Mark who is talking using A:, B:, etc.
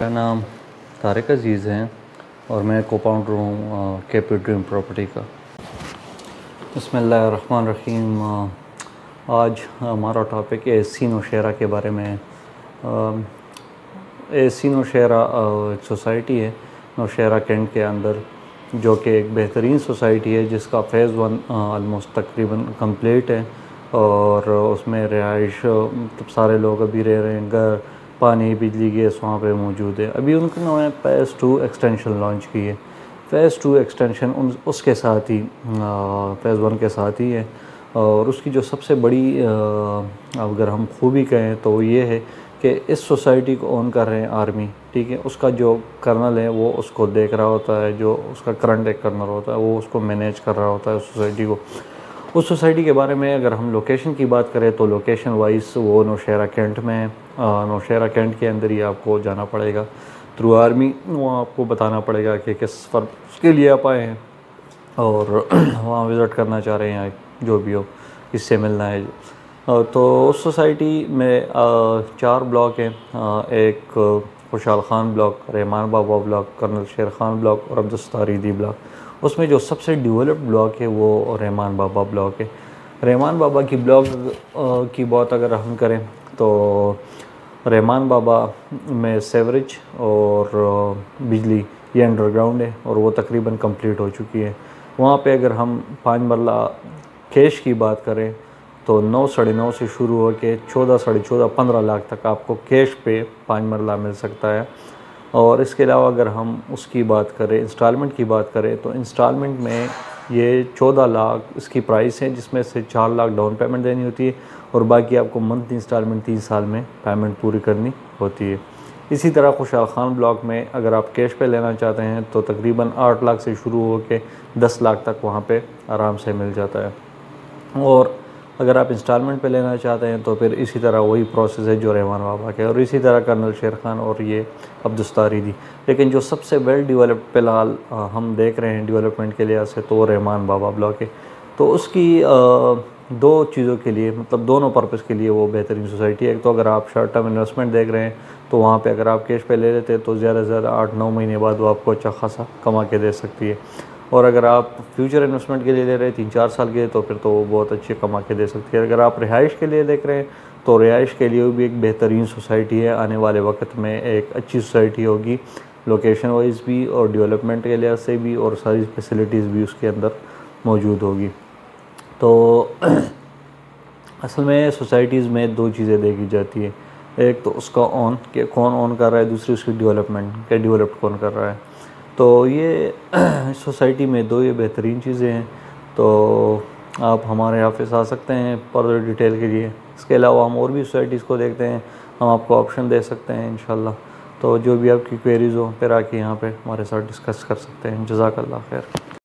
A: मेरा नाम तारिक अज़ीज़ है और मैं को-फाउंडर हूँ केपी ड्रीम प्रॉपर्टी का। बिस्मिल्लाहिर्रहमानिर्रहीम। आज हमारा टॉपिक एसी नौशहरा के बारे में है। एसी नौशहरा एक सोसाइटी है नौशहरा कैंट के अंदर, जो कि एक बेहतरीन सोसाइटी है जिसका फ़ेज़ 1 आलमोस्ट तकरीबन कंप्लीट है और उसमें रिहाइश मतलब सारे लोग अभी रह रहे हैं। घर, पानी, बिजली, गैस वहाँ पे मौजूद है। अभी उन्होंने फ़ेज़ 2 एक्सटेंशन लॉन्च की है। फ़ेज़ 2 एक्सटेंशन उसके साथ ही फ़ेज़ 1 के साथ ही है और उसकी जो सबसे बड़ी अगर हम खूबी कहें तो ये है कि इस सोसाइटी को ओन कर रहे हैं आर्मी, ठीक है। उसका जो कर्नल है वो उसको देख रहा होता है, जो उसका करंट एक कर्नल होता है वो उसको मैनेज कर रहा होता है उस सोसाइटी को। उस सोसाइटी के बारे में अगर हम लोकेशन की बात करें तो लोकेशन वाइज वो नौशहरा कैंट में है। नौशहरा कैंट के अंदर ही आपको जाना पड़ेगा थ्रू आर्मी। वहाँ आपको बताना पड़ेगा कि किस पर्पस के लिए आप आए हैं और वहाँ विज़िट करना चाह रहे हैं, जो भी हो, किससे मिलना है। तो उस सोसाइटी में 4 ब्लॉक हैं। एक खुशहाल खान ब्लॉक, रहमान बाबा ब्लॉक, कर्नल शेर खान ब्लॉक और अब्दुस्तारीदी ब्लॉक। उसमें जो सबसे डेवलप्ड ब्लॉक है वो रहमान बाबा ब्लॉक है। रहमान बाबा की ब्लॉक की बात अगर हम करें तो रहमान बाबा में सेवरेज और बिजली ये अंडरग्राउंड है और वो तकरीबन कंप्लीट हो चुकी है। वहाँ पे अगर हम 5 मरला कैश की बात करें तो 9 साढ़े 9 से शुरू हो के 14 साढ़े 14 15 लाख तक आपको कैश पे 5 मरला मिल सकता है। और इसके अलावा अगर हम उसकी बात करें, इंस्टॉलमेंट की बात करें तो इंस्टॉलमेंट में ये 14 लाख इसकी प्राइस है, जिसमें से 4 लाख डाउन पेमेंट देनी होती है और बाकी आपको मंथ इंस्टॉलमेंट 3 साल में पेमेंट पूरी करनी होती है। इसी तरह खुशहाल खान ब्लॉक में अगर आप कैश पे लेना चाहते हैं तो तकरीबन 8 लाख से शुरू हो के 10 लाख तक वहाँ पे आराम से मिल जाता है। और अगर आप इंस्टॉलमेंट पे लेना चाहते हैं तो फिर इसी तरह वही प्रोसेस है जो रहमान बाबा के, और इसी तरह कर्नल शेर खान और ये अब्दुस्तारीदी। लेकिन जो सबसे वेल डेवलप्ड फ़िलहाल हम देख रहे हैं डेवलपमेंट के लिहाज से तो रहमान बाबा ब्लॉक है। तो उसकी 2 चीज़ों के लिए, मतलब दोनों पर्पज़ के लिए वो बेहतरीन सोसाइटी है। एक तो अगर आप शॉर्ट टर्म इन्वेस्टमेंट देख रहे हैं तो वहाँ पे अगर आप कैश पे ले लेते हैं तो ज़्यादा से ज़्यादा 8-9 महीने बाद वो आपको अच्छा खासा कमा के दे सकती है। और अगर आप फ्यूचर इन्वेस्टमेंट के लिए ले रहे हैं 3-4 साल के, तो फिर तो वो बहुत अच्छे कमा के दे सकती है। अगर आप रिहाइश के लिए देख रहे हैं तो रिहाइश के लिए भी एक बेहतरीन सोसाइटी है। आने वाले वक्त में एक अच्छी सोसाइटी होगी, लोकेशन वाइज भी और डेवलपमेंट के लिहाज से भी, और सारी फैसिलिटीज़ भी उसके अंदर मौजूद होगी। तो असल में सोसाइटीज़ में 2 चीज़ें देखी जाती है, एक तो उसका ऑन कि कौन ऑन कर रहा है, दूसरी उसकी डेवलपमेंट के डेवलप्ड कौन कर रहा है। तो ये सोसाइटी में 2 ये बेहतरीन चीज़ें हैं। तो आप हमारे ऑफिस आ सकते हैं फर्दर डिटेल के लिए। इसके अलावा हम और भी सोसाइटीज़ को देखते हैं, हम आपको ऑप्शन दे सकते हैं इंशाल्लाह। तो जो भी आपकी क्वेरीज़ हो फिर आके यहाँ पे हमारे साथ डिस्कस कर सकते हैं। जज़ाकल्लाह खैर।